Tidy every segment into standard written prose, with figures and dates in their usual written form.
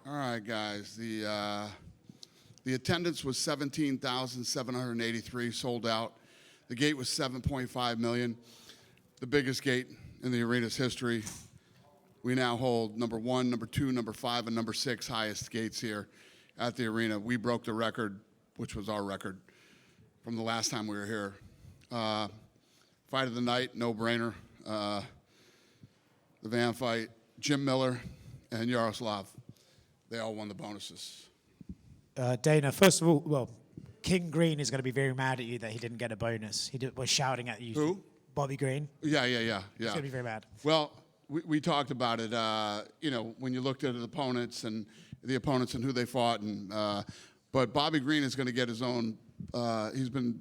All right, guys. The attendance was 17,783, sold out. The gate was 7.5 million, the biggest gate in the arena's history. We now hold number 1, number 2, number 5, and number 6 highest gates here at the arena. We broke the record, which was our record, from the last time we were here. Fight of the night, no-brainer. The Van fight, Jim Miller and Yaroslav. They all won the bonuses. Dana, first of all, well, King Green is going to be very mad at you that he didn't get a bonus. He was shouting at you. Who? Bobby Green. Yeah. He's going to be very mad. Well, we talked about it, when you looked at the opponents and who they fought. But Bobby Green is going to get his own, he's been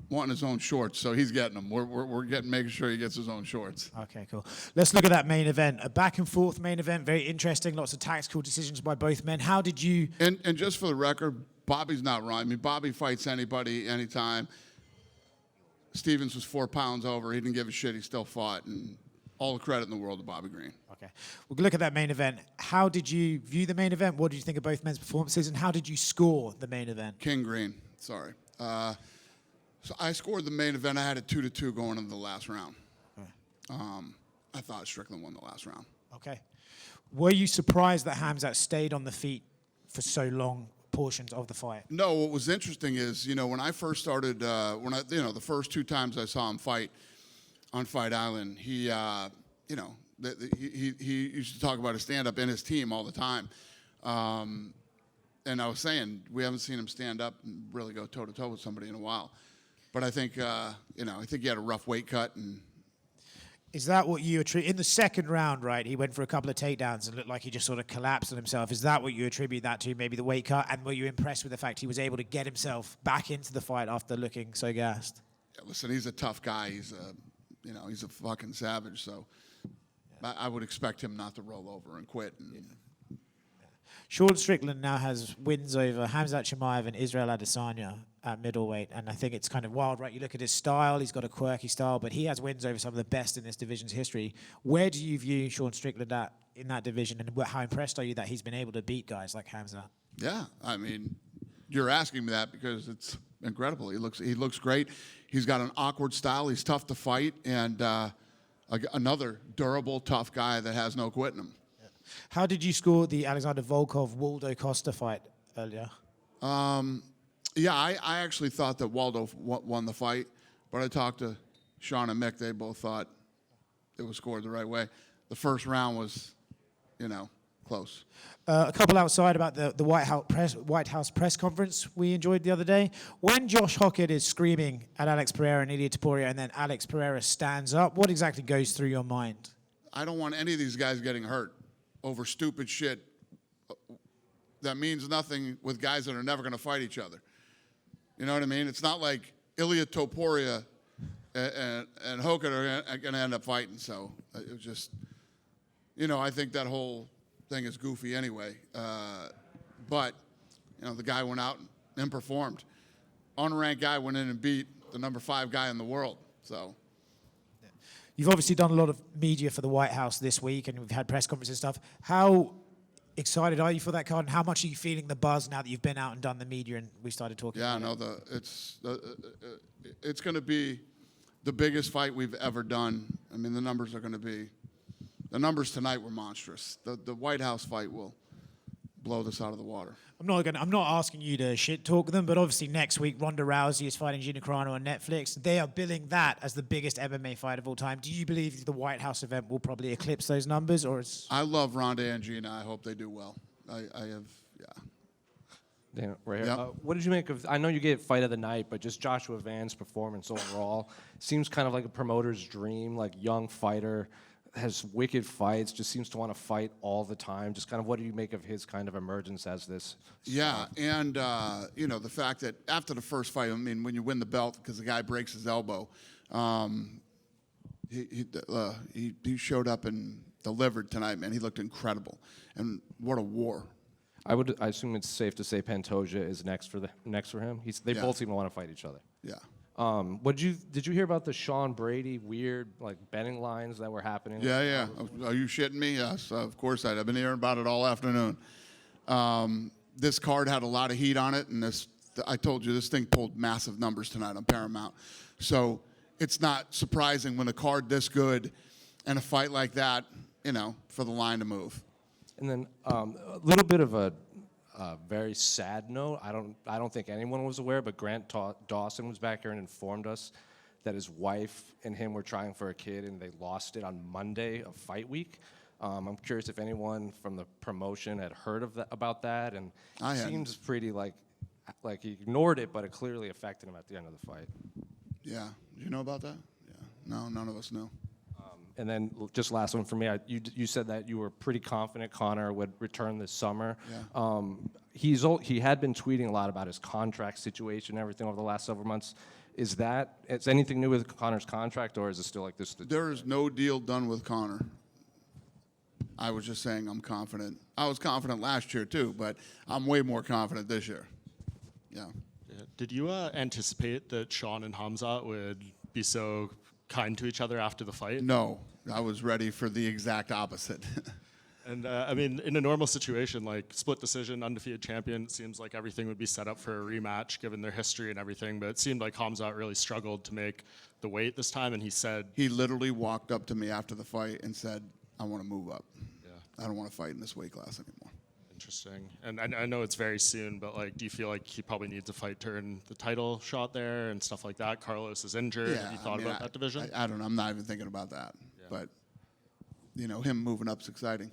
wanting his own shorts, so he's getting them. We're making sure he gets his own shorts. Okay, cool. Let's look at that main event. A back and forth main event, very interesting. Lots of tactical decisions by both men. How did you? And just for the record, Bobby's not wrong. I mean, Bobby fights anybody, anytime. Stevens was 4 pounds over. He didn't give a shit. He still fought, and all the credit in the world to Bobby Green. Okay, we'll look at that main event. How did you view the main event? What did you think of both men's performances, and how did you score the main event? King Green. Sorry. So I scored the main event. I had it 2-2 going into the last round. Okay. I thought Strickland won the last round. Okay. Were you surprised that Khamzat stayed on the feet for so long portions of the fight? No. What was interesting is, when I first started, the first 2 times I saw him fight on Fight Island, he used to talk about his stand-up in his team all the time. And I was saying we haven't seen him stand up and really go toe-to-toe with somebody in a while. But I think, I think he had a rough weight cut. And is that what you attribute? In the second round, right, he went for a couple of takedowns and looked like he just sort of collapsed on himself. Is that what you attribute that to, maybe the weight cut? And were you impressed with the fact he was able to get himself back into the fight after looking so gassed? Yeah, listen, he's a tough guy. He's a fucking savage. So I would expect him not to roll over and quit. Sean Strickland now has wins over Khamzat Chimaev and Israel Adesanya at middleweight, and I think it's kind of wild, right? You look at his style, he's got a quirky style, but he has wins over some of the best in this division's history. Where do you view Sean Strickland at in that division, and how impressed are you that he's been able to beat guys like Khamzat? Yeah, I mean, you're asking me that because it's incredible. He looks great. He's got an awkward style. He's tough to fight, and another durable, tough guy that has no quitting him. How did you score the Alexander Volkov-Waldo Costa fight earlier? Yeah, I actually thought that Waldo won the fight, but I talked to Sean and Mick. They both thought it was scored the right way. The first round was, close. A couple outside about the White House press conference we enjoyed the other day. When Josh Hockett is screaming at Alex Pereira and Ilia Topuria, and then Alex Pereira stands up, what exactly goes through your mind? I don't want any of these guys getting hurt over stupid shit that means nothing with guys that are never going to fight each other. You know what I mean? It's not like Ilia Topuria and Hockett are going to end up fighting. So it was just, I think that whole thing is goofy anyway. But, the guy went out and performed. Unranked guy went in and beat the number 5 guy in the world. So. You've obviously done a lot of media for the White House this week, and we've had press conferences and stuff. How excited are you for that card, and how much are you feeling the buzz now that you've been out and done the media and we started talking about it? It's going to be the biggest fight we've ever done. I mean, the numbers tonight were monstrous. The White House fight will blow this out of the water. I'm not asking you to shit talk them, but obviously next week Ronda Rousey is fighting Gina Carano on Netflix. They are billing that as the biggest MMA fight of all time. Do you believe the White House event will probably eclipse those numbers, or is? I love Ronda and Gina. I hope they do well. Yeah. Dan, right here. Yep. What did you make of? I know you gave fight of the night, but just Joshua Van's performance overall seems kind of like a promoter's dream. Like young fighter, has wicked fights, just seems to want to fight all the time. Just kind of what do you make of his kind of emergence as this? Yeah, and the fact that after the first fight, I mean, when you win the belt because the guy breaks his elbow, he showed up and delivered tonight, man. He looked incredible, and what a war. I assume it's safe to say Pantoja is next for him. They both seem to want to fight each other. Yeah. Did you hear about the Sean Brady weird betting lines that were happening? Yeah. Are you shitting me? Yes, of course I've been hearing about it all afternoon. This card had a lot of heat on it, and I told you, this thing pulled massive numbers tonight on Paramount. So it's not surprising when a card this good and a fight like that, for the line to move. And then a little bit of a very sad note. I don't think anyone was aware, but Grant Dawson was back here and informed us that his wife and him were trying for a kid, and they lost it on Monday of fight week. I'm curious if anyone from the promotion had heard about that, and I it hadn't. seems pretty like he ignored it, but it clearly affected him at the end of the fight. Yeah. Do you know about that? Yeah. No, none of us know. And then just last one for me. You said that you were pretty confident Conor would return this summer. Yeah. He had been tweeting a lot about his contract situation and everything over the last several months. Is anything new with Conor's contract, or is it still like this? There is no deal done with Conor. I was just saying I'm confident. I was confident last year too, but I'm way more confident this year. Yeah. Did you anticipate that Sean and Khamzat would be so kind to each other after the fight? No, I was ready for the exact opposite. And I mean, in a normal situation, like split decision, undefeated champion, it seems like everything would be set up for a rematch given their history and everything. But it seemed like Khamzat really struggled to make the weight this time, and he said He literally walked up to me after the fight and said, I want to move up. Yeah. I don't want to fight in this weight class anymore. Interesting. And I know it's very soon, but like, do you feel like he probably needs a fight to earn the title shot there and stuff like that? Carlos is injured. Have you thought about that division? I don't know. I'm not even thinking about that. Yeah. But, him moving up's exciting.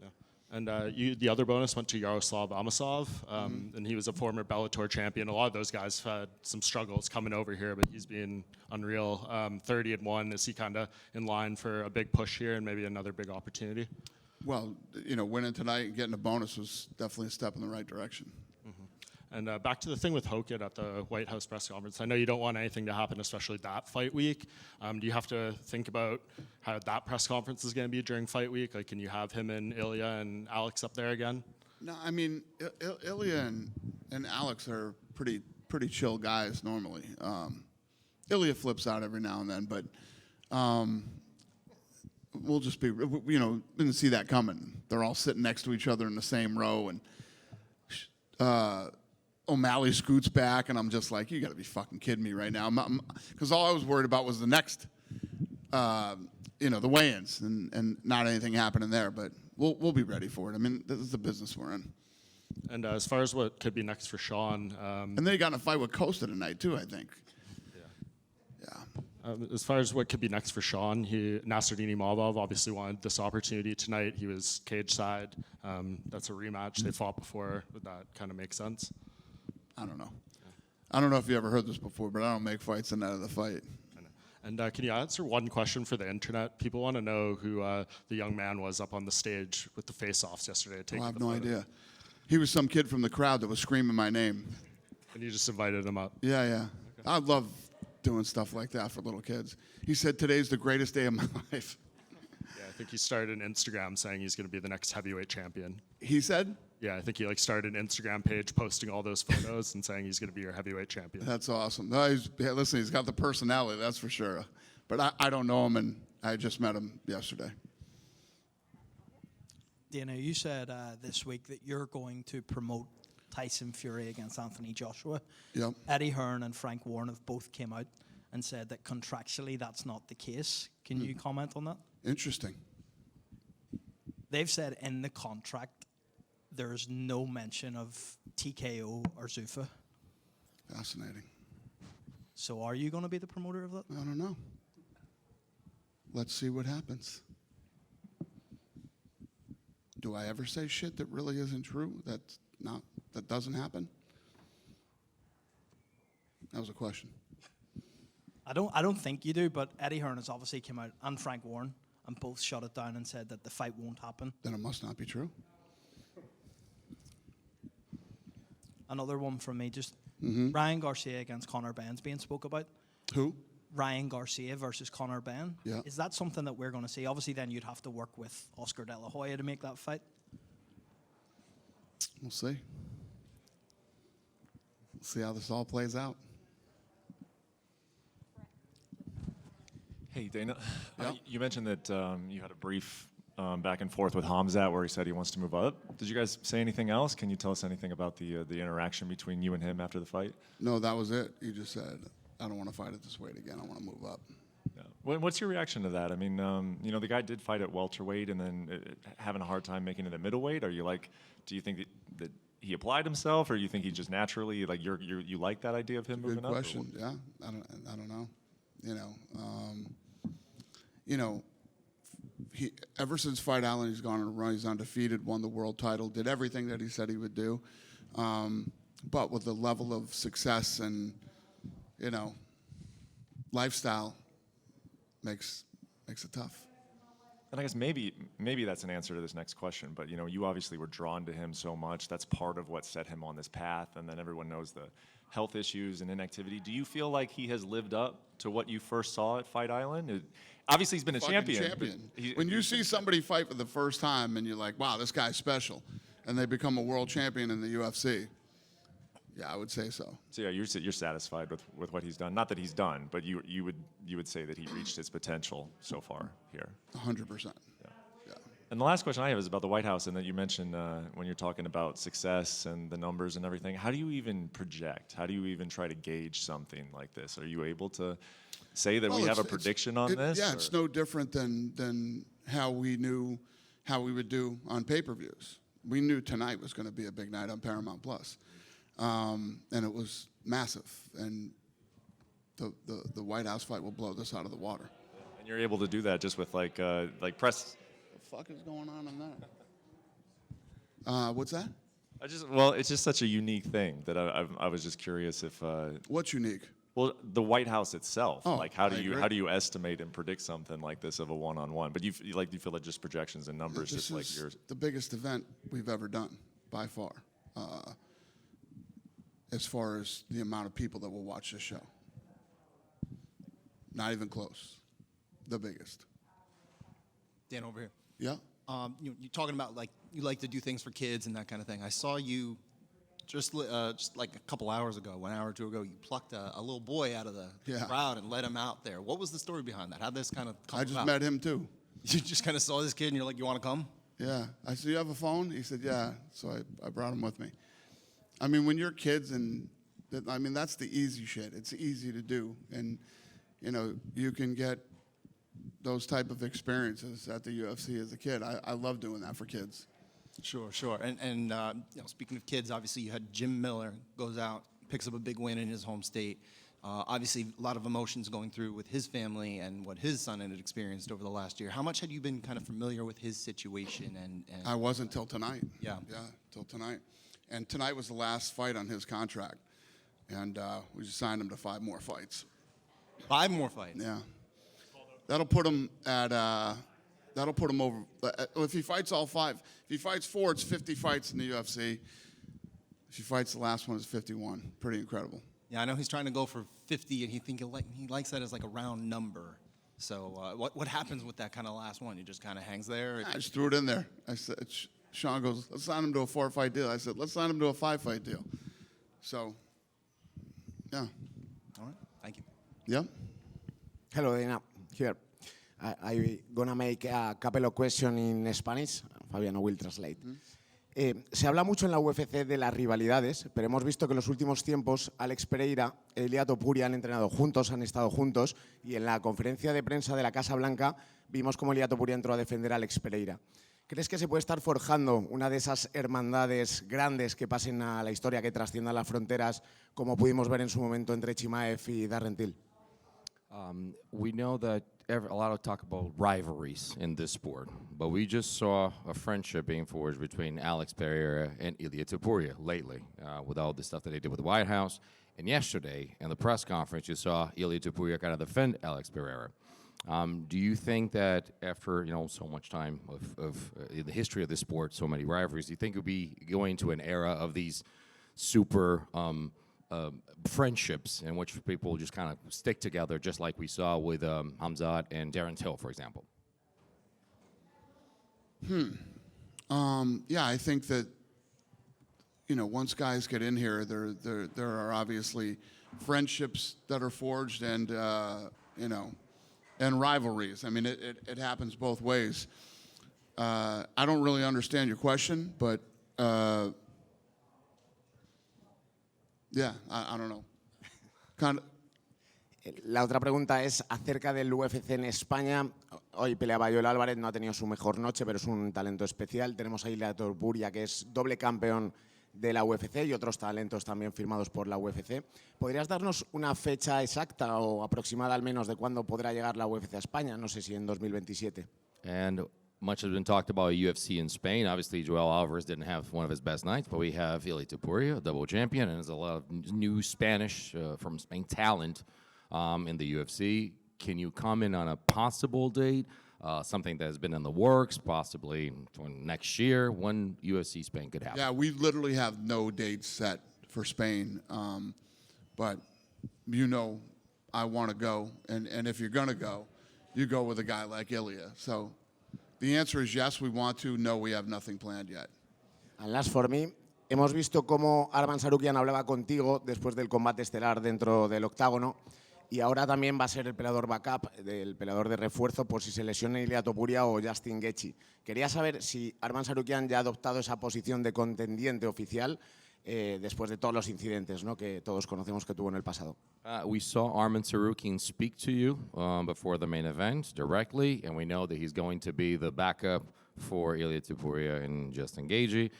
Yeah. And the other bonus went to Yaroslav Amosov, and he was a former Bellator champion. A lot of those guys have had some struggles coming over here, but he's been unreal. 30-1. Is he kind of in line for a big push here and maybe another big opportunity? Well, winning tonight and getting a bonus was definitely a step in the right direction. And back to the thing with Hokit at the White House press conference. I know you don't want anything to happen, especially that fight week. Do you have to think about how that press conference is going to be during fight week? Like, can you have him and Ilya and Alex up there again? No, I mean, Ilya and Alex are pretty chill guys normally. Ilya flips out every now and then, but we'll just be, didn't see that coming. They're all sitting next to each other in the same row, and O'Malley scoots back, and I'm just like, you got to be fucking kidding me right now. Because all I was worried about was the next, the weigh-ins, and not anything happening there. But we'll be ready for it. I mean, this is the business we're in. And as far as what could be next for Sean, And then he got in a fight with Costa tonight too, I think. Yeah. as far as what could be next for Sean, Nasruddin Imavov obviously wanted this opportunity tonight. He was cage side. That's a rematch. They fought before. Would that kind of make sense? I don't know. I don't know if you ever heard this before, but I don't make fights in that of the fight. And can you answer one question for the internet? People want to know who the young man was up on the stage with the face-offs yesterday. I have no idea. He was some kid from the crowd that was screaming my name. And you just invited him up. Yeah. Okay. I love doing stuff like that for little kids. He said, today's the greatest day of my life. Yeah, I think he started an Instagram saying he's going to be the next heavyweight champion. He said? Yeah, I think he started an Instagram page posting all those photos and saying he's going to be your heavyweight champion. That's awesome. No, listen, he's got the personality, that's for sure. But I don't know him, and I just met him yesterday. Dana, you said this week that you're going to promote Tyson Fury against Anthony Joshua. Yep. Eddie Hearn and Frank Warren have both came out and said that contractually that's not the case. Can you comment on that? Interesting. They've said in the contract there's no mention of TKO or Zuffa. Fascinating. So are you going to be the promoter of that? I don't know. Let's see what happens. Do I ever say shit that really isn't true? That doesn't happen? That was a question. I don't think you do, but Eddie Hearn has obviously come out, and Frank Warren, and both shut it down and said that the fight won't happen. Then it must not be true. Another one from me, just Ryan Garcia against Conor Ben's being spoke about. Who? Ryan Garcia versus Conor Ben. Yeah. Is that something that we're going to see? Obviously, then you'd have to work with Oscar De La Hoya to make that fight. We'll see. We'll see how this all plays out. Hey, Dana. Yeah. You mentioned that you had a brief back and forth with Khamzat where he said he wants to move up. Did you guys say anything else? Can you tell us anything about the interaction between you and him after the fight? No, that was it. He just said, I don't want to fight at this weight again. I want to move up. Yeah. What's your reaction to that? I mean, the guy did fight at welterweight and then having a hard time making it at middleweight. Are you like, do you think that he applied himself, or you think he just naturally you like that idea of him moving up? Good question. Yeah, I don't know. He ever since Fight Island, he's gone on a run. He's undefeated, won the world title, did everything that he said he would do. But with the level of success and lifestyle, makes it tough. And I guess maybe that's an answer to this next question, but you obviously were drawn to him so much. That's part of what set him on this path, and then everyone knows the health issues and inactivity. Do you feel like he has lived up to what you first saw at Fight Island? Obviously, he's been a champion. When you see somebody fight for the first time and you're like, wow, this guy's special, and they become a world champion in the UFC, yeah, I would say so. So yeah, you're satisfied with what he's done. Not that he's done, but you would say that he reached his potential so far here. 100%. Yeah. And the last question I have is about the White House, and that you mentioned when you're talking about success and the numbers and everything. How do you even project? How do you even try to gauge something like this? Are you able to say that we have a prediction on this? Yeah, it's no different than how we knew how we would do on pay-per-views. We knew tonight was going to be a big night on Paramount Plus. And it was massive, and the White House fight will blow this out of the water. And you're able to do that just with like press. What the fuck is going on in there? What's that? It's just such a unique thing that I was just curious if. What's unique? Well, the White House itself. Oh, how do you estimate and predict something like this of a one-on-one? But you feel like just projections and numbers, This just like is yours. the biggest event we've ever done by far. As far as the amount of people that will watch this show. Not even close. The biggest. Dan, over here. Yeah. You're talking about like you like to do things for kids and that kind of thing. I saw you just like a couple hours ago, 1 hour or two ago, you plucked a little boy out of the crowd and let him out there. What was the story behind that? How'd this kind of come about? I just met him too. You just kind of saw this kid and you're like, you want to come? Yeah. I said, you have a phone? He said, yeah. So I brought him with me. I mean, when you're kids that's the easy shit. It's easy to do. And, you can get those type of experiences at the UFC as a kid. I love doing that for kids. Sure. And speaking of kids, obviously you had Jim Miller goes out, picks up a big win in his home state. Obviously, a lot of emotions going through with his family and what his son had experienced over the last year. How much had you been kind of familiar with his situation? And I wasn't till tonight. Yeah, till tonight. And tonight was the last fight on his contract. And we just signed him to 5 more fights. 5 more fights? Yeah. That'll put him over. If he fights all 5, if he fights 4, it's 50 fights in the UFC. If he fights the last one, it's 51. Pretty incredible. Yeah, I know he's trying to go for 50, and he likes that as like a round number. So what happens with that kind of last one? He just kind of hangs there? I just threw it in there. I said, Sean goes, let's sign him to a 4-fight deal. I said, let's sign him to a 5-fight deal. So, yeah. All right. Thank you. Yeah. Hello, Dana. Here. I'm going to make a couple of questions in Spanish. Fabiano will translate. Se habla mucho en la UFC de las rivalidades, pero hemos visto que en los últimos tiempos Alex Pereira e Ilia Topuria han entrenado juntos, han estado juntos, y en la conferencia de prensa de la Casa Blanca vimos cómo Ilia Topuria entró a defender a Alex Pereira. ¿Crees que se puede estar forjando una de esas hermandades grandes que pasen a la historia, que trasciendan las fronteras, como pudimos ver en su momento entre Chimaev y Darren Till? We know that a lot of talk about rivalries in this sport, but we just saw a friendship being forged between Alex Pereira and Ilia Topuria lately, with all the stuff that they did with the White House. And yesterday, in the press conference, you saw Ilia Topuria kind of defend Alex Pereira. Do you think that after so much time of in the history of this sport, so many rivalries, do you think it would be going to an era of these super friendships in which people just kind of stick together, just like we saw with Khamzat and Darren Till, for example? Yeah, I think that once guys get in here, there are obviously friendships that are forged and and rivalries. I mean, it happens both ways. I don't really understand your question, but yeah, I don't know. Kind of. La otra pregunta es acerca del UFC en España. Hoy peleaba Joel Álvarez, no ha tenido su mejor noche, pero es un talento especial. Tenemos a Ilia Topuria, que es doble campeón de la UFC, y otros talentos también firmados por la UFC. ¿Podrías darnos una fecha exacta o aproximada al menos de cuándo podrá llegar la UFC a España? No sé si en 2027. And much has been talked about UFC in Spain. Obviously, Joel Alvarez didn't have one of his best nights, but we have Ilia Topuria, a double champion, and there's a lot of new Spanish from Spain talent in the UFC. Can you comment on a possible date, something that has been in the works, possibly next year, when UFC Spain could happen? Yeah, we literally have no dates set for Spain, but I want to go, and if you're going to go, you go with a guy like Ilia. So the answer is yes, we want to. No, we have nothing planned yet. And last for me, hemos visto cómo Arman Sarukian hablaba contigo después del combate estelar dentro del octágono, y ahora también va a ser el peleador backup, el peleador de refuerzo por si se lesiona Ilia Topuria o Justin Gaethje. Quería saber si Arman Sarukian ya ha adoptado esa posición de contendiente oficial después de todos los incidentes, ¿no?, que todos conocemos que tuvo en el pasado. We saw Arman Sarukian speak to you before the main event directly, and we know that he's going to be the backup for Ilia Topuria and Justin Gaethje.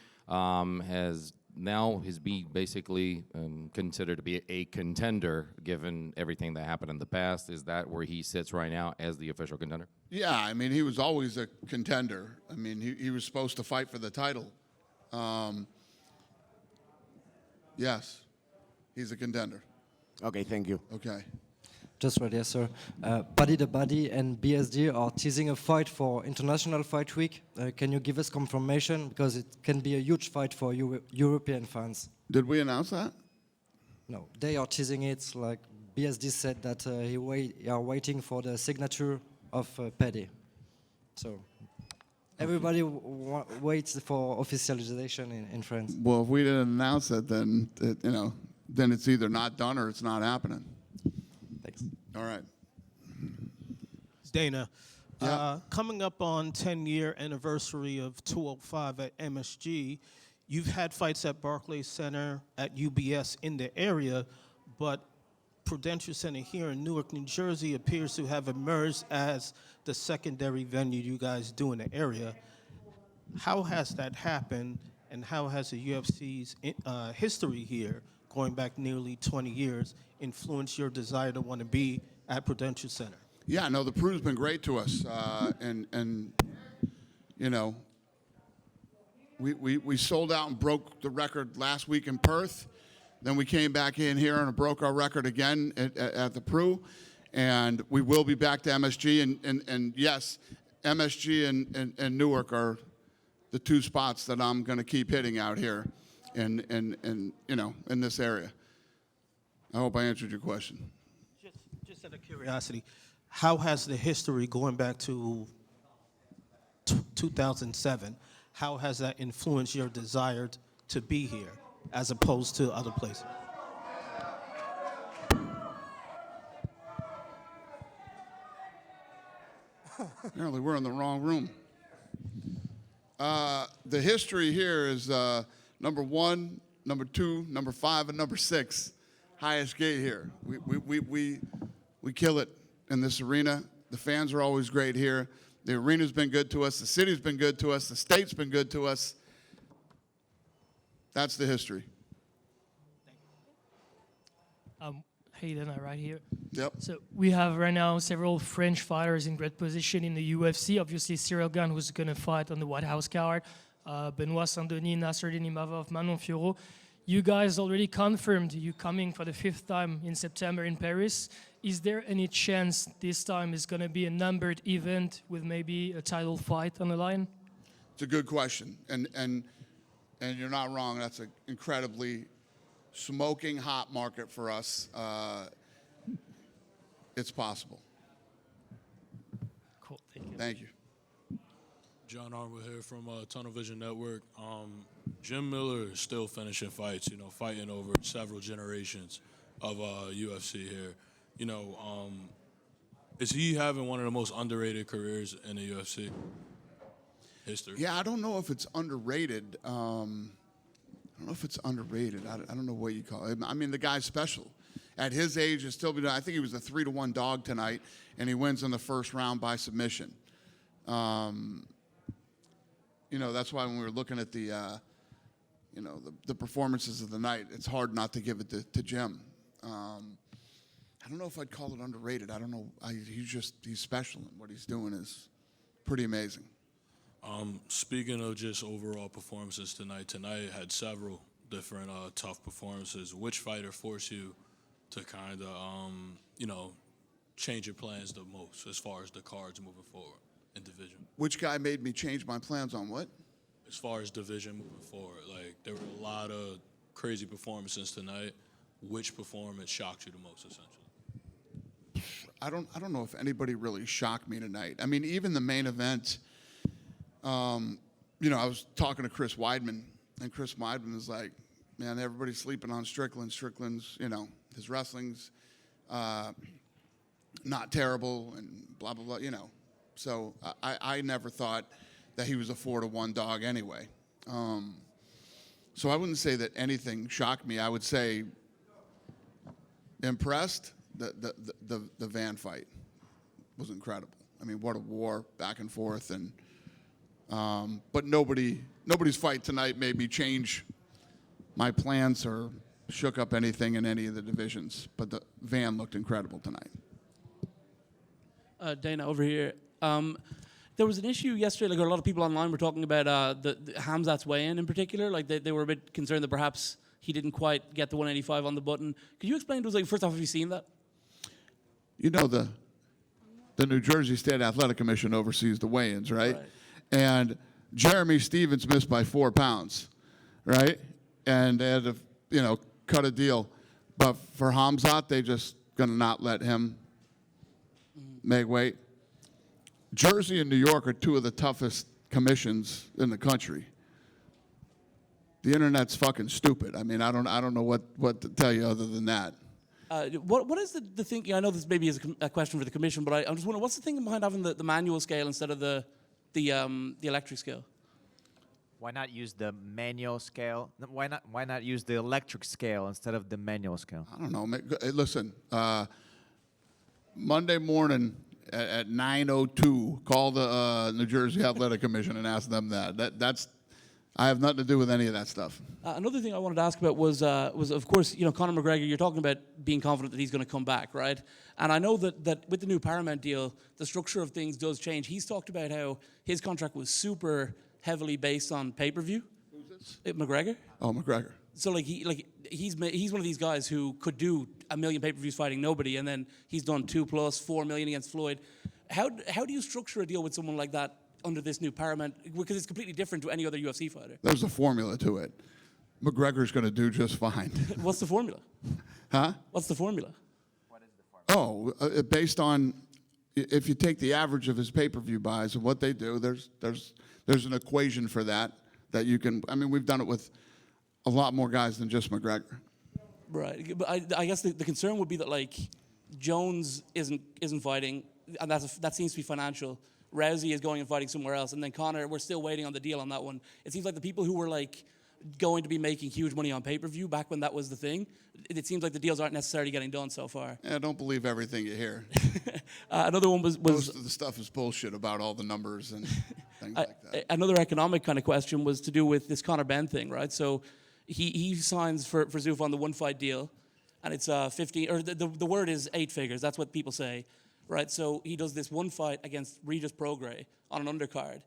He's basically considered to be a contender given everything that happened in the past. Is that where he sits right now as the official contender? Yeah, I mean, he was always a contender. I mean, he was supposed to fight for the title. Yes, he's a contender. Okay, thank you. Okay. Just right, yes, sir. Buddy the Buddy and BSD are teasing a fight for International Fight Week. Can you give us confirmation? Because it can be a huge fight for European fans. Did we announce that? No, they are teasing it. Like BSD said that he are waiting for the signature of Paddy. So everybody waits for officialization in France. Well, if we didn't announce it, then then it's either not done or it's not happening. Thanks. All right. Dana, Yeah. coming up on 10-year anniversary of 205 at MSG, you've had fights at Barclays Center, at UBS in the area, but Prudential Center here in Newark, New Jersey appears to have emerged as the secondary venue you guys do in the area. How has that happened, and how has the UFC's history here, going back nearly 20 years, influenced your desire to want to be at Prudential Center? Yeah, no, the Prew's been great to us, and we sold out and broke the record last week in Perth. Then we came back in here and broke our record again at the Prew, and we will be back to MSG. And yes, MSG and Newark are the two spots that I'm going to keep hitting out here, in this area. I hope I answered your question. Just out of curiosity, how has the history going back to 2007, how has that influenced your desire to be here as opposed to other places? Apparently, we're in the wrong room. The history here is number 1, number 2, number 5, and number 6. Highest gate here. We kill it in this arena. The fans are always great here. The arena's been good to us. The city's been good to us. The state's been good to us. That's the history. Hey, Dana, right here. Yep. So we have right now several French fighters in great position in the UFC. Obviously, Cyril Gane, who's going to fight on the White House card. Benoit Saint-Denis, Nasruddin Imavov, Manon Fiorot. You guys already confirmed you coming for the 5th time in September in Paris. Is there any chance this time is going to be a numbered event with maybe a title fight on the line? It's a good question, and you're not wrong. That's an incredibly smoking hot market for us. It's possible. Cool, thank you. Thank you. John Armour here from Tunnel Vision Network. Jim Miller is still finishing fights, fighting over several generations of UFC here. Is he having one of the most underrated careers in the UFC? history. Yeah, I don't know if it's underrated. I don't know if it's underrated. I don't know what you call it. I mean, the guy's special. At his age, it's still. I think he was a 3-1 dog tonight, and he wins in the first round by submission. You know, that's why when we were looking at the, you know, the performances of the night, it's hard not to give it to Jim. I don't know if I'd call it underrated. I don't know. He's special, and what he's doing is pretty amazing. Speaking of just overall performances tonight had several different tough performances. Which fighter forced you to kind of, you know, change your plans the most as far as the cards moving forward in division? Which guy made me change my plans on what? As far as division moving forward, like there were a lot of crazy performances tonight. Which performance shocked you the most, essentially? I don't know if anybody really shocked me tonight. I mean, even the main event. You know, I was talking to Chris Weidman, and Chris Weidman was like, "Man, everybody's sleeping on Strickland. Strickland's, you know, his wrestling's not terrible, and blah blah blah." You know, so I never thought that he was a 4-1 dog anyway. So I wouldn't say that anything shocked me. I would say impressed. The Van fight was incredible. I mean, what a war back and forth, and but nobody's fight tonight made me change my plans or shook up anything in any of the divisions. But the Van looked incredible tonight. Dana, over here. There was an issue yesterday, like a lot of people online were talking about the Khamzat's weigh-in in particular. Like they were a bit concerned that perhaps he didn't quite get the 185 on the button. Could you explain to us, like, first off, have you seen that? You know, the New Jersey State Athletic Commission oversees the weigh-ins, right? And Jeremy Stevens missed by 4 pounds, right? And they had to, you know, cut a deal. But for Khamzat, they just going to not let him make weight. Jersey and New York are two of the toughest commissions in the country. The internet's fucking stupid. I mean, I don't know what to tell you other than that. What is the thinking? I know this maybe is a question for the commission, but I'm just wondering, what's the thinking behind having the manual scale instead of the electric scale? Why not use the manual scale? Why not use the electric scale instead of the manual scale? I don't know. Listen, Monday morning at 9:02, call the New Jersey Athletic Commission and ask them that. That's I have nothing to do with any of that stuff. Another thing I wanted to ask about was of course, you know, Conor McGregor, you're talking about being confident that he's going to come back, right? And I know that with the new Paramount deal, the structure of things does change. He's talked about how his contract was super heavily based on pay-per-view. Who's this? McGregor. Oh, McGregor. So he's one of these guys who could do 1 million pay-per-views fighting nobody, and then he's done 2+ 4 million against Floyd. How do you structure a deal with someone like that under this new Paramount? Because it's completely different to any other UFC fighter. There's a formula to it. McGregor's going to do just fine. What's the formula? Huh? What's the formula? Oh, based on if you take the average of his pay-per-view buys and what they do, there's an equation for that you can. I mean, we've done it with a lot more guys than just McGregor. Right, but I guess the concern would be that, like, Jones isn't fighting, and that seems to be financial. Rousey is going and fighting somewhere else, and then Conor, we're still waiting on the deal on that one. It seems like the people who were like going to be making huge money on pay-per-view back when that was the thing, it seems like the deals aren't necessarily getting done so far. Yeah, don't believe everything you hear. Another one was most of the stuff is bullshit about all the numbers and things like that. Another economic kind of question was to do with this Conor Benn thing, right? So he signs for Zuffa on the one-fight deal, and it's 15, or the word is 8 figures. That's what people say, right? So he does this one fight against Regis Prograis on an undercard.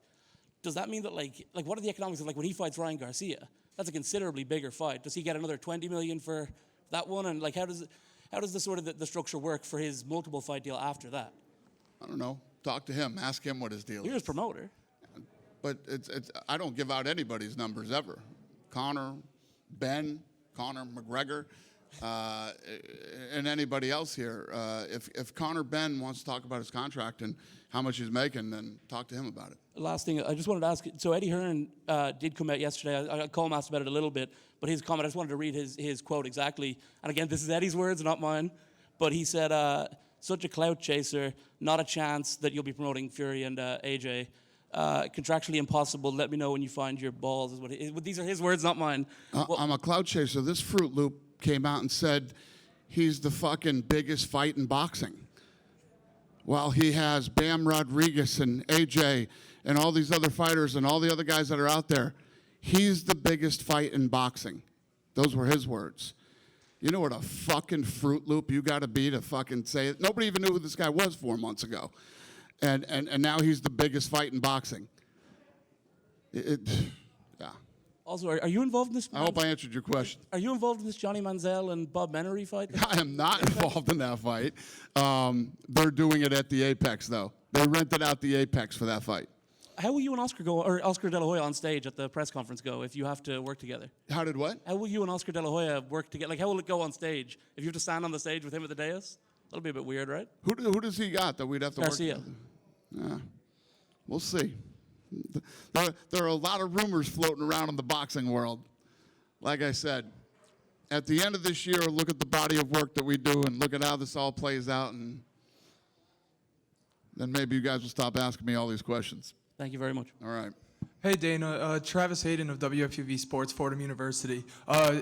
Does that mean that like what are the economics of, like, when he fights Ryan Garcia? That's a considerably bigger fight. Does he get another 20 million for that one? And like, how does the sort of the structure work for his multiple fight deal after that? I don't know. Talk to him. Ask him what his deal is. You're his promoter. But it's I don't give out anybody's numbers ever. Conor, Ben, Conor McGregor, and anybody else here. If Conor Ben wants to talk about his contract and how much he's making, then talk to him about it. Last thing, I just wanted to ask, so Eddie Hearn did come out yesterday. I Colm asked about it a little bit, but his comment, I just wanted to read his quote exactly. And again, this is Eddie's words, not mine. But he said, such a clout chaser, not a chance that you'll be promoting Fury and AJ. contractually impossible. Let me know when you find your balls. These are his words, not mine. I'm a cloud chaser. This Fruit Loop came out and said he's the fucking biggest fight in boxing. While he has Bam Rodriguez and AJ and all these other fighters and all the other guys that are out there, he's the biggest fight in boxing. Those were his words. You know what a fucking Fruit Loop you got to be to fucking say it? Nobody even knew who this guy was 4 months ago. And now he's the biggest fight in boxing. Yeah. Also, are you involved in this? I hope I answered your question. Are you involved in this Johnny Manziel and Bob Menery fight? I am not involved in that fight. They're doing it at the Apex, though. They rented out the Apex for that fight. How will you and Oscar go, or Oscar De La Hoya on stage at the press conference go if you have to work together? How did what? How will you and Oscar De La Hoya work together? Like, how will it go on stage? If you have to stand on the stage with him at the dais? That'll be a bit weird, right? Who does he got that we'd have to Garcia. work with? Yeah. We'll see. There are a lot of rumors floating around in the boxing world. Like I said, at the end of this year, look at the body of work that we do and look at how this all plays out, and then maybe you guys will stop asking me all these questions. Thank you very much. All right. Hey Dana, Travis Hayden of WFUV Sports, Fordham University.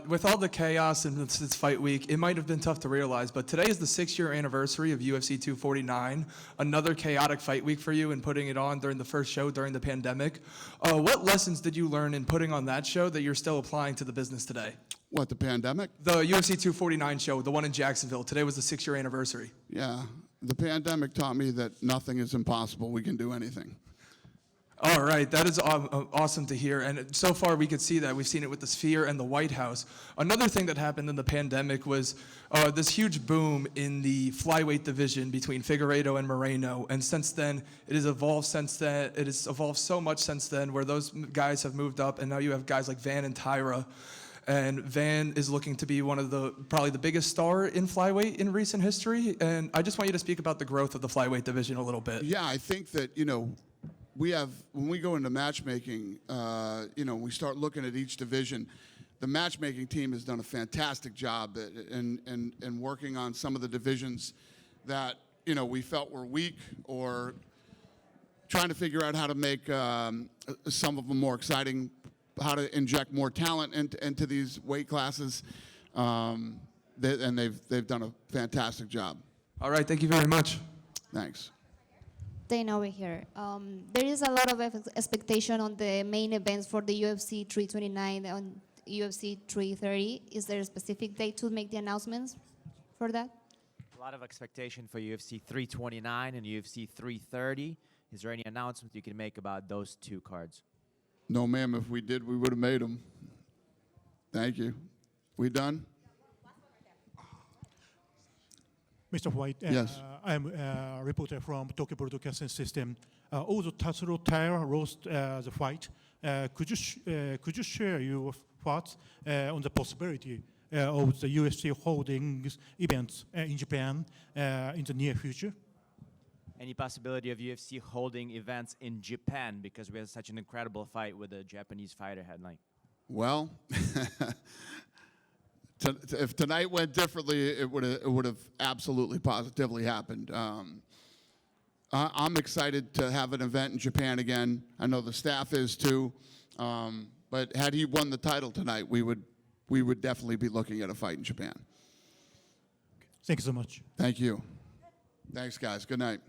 With all the chaos and it's fight week, it might have been tough to realize, but today is the 6-year anniversary of UFC 249, another chaotic fight week for you and putting it on during the first show during the pandemic. What lessons did you learn in putting on that show that you're still applying to the business today? What, the pandemic? The UFC 249 show, the one in Jacksonville. Today was the 6-year anniversary. Yeah. The pandemic taught me that nothing is impossible. We can do anything. All right, that is awesome to hear. And so far we could see that. We've seen it with the Sphere and the White House. Another thing that happened in the pandemic was this huge boom in the flyweight division between Figueiredo and Moreno. And since then, it has evolved so much since then, where those guys have moved up, and now you have guys like Van and Taira. And Van is looking to be one of probably the biggest star in flyweight in recent history. And I just want you to speak about the growth of the flyweight division a little bit. Yeah, I think that, when we go into matchmaking, we start looking at each division. The matchmaking team has done a fantastic job in working on some of the divisions that, we felt were weak, or trying to figure out how to make some of them more exciting, how to inject more talent into these weight classes. And they've done a fantastic job. All right, thank you very much. Thanks. Dana over here. There is a lot of expectation on the main events for the UFC 329 and UFC 330. Is there a specific date to make the announcements for that? A lot of expectation for UFC 329 and UFC 330. Is there any announcement you can make about those two cards? No, ma'am. If we did, we would have made them. Thank you. We done? Mr. White, yes. I'm a reporter from Tokyo Broadcasting System. Although Tatsuro Taira lost the fight, could you share your thoughts on the possibility of the UFC holding events in Japan in the near future? Any possibility of UFC holding events in Japan, because we had such an incredible fight with a Japanese fighter headline? Well, if tonight went differently, it would have absolutely positively happened. I'm excited to have an event in Japan again. I know the staff is too. But had he won the title tonight, we would definitely be looking at a fight in Japan. Thank you so much. Thank you. Thanks, guys. Good night.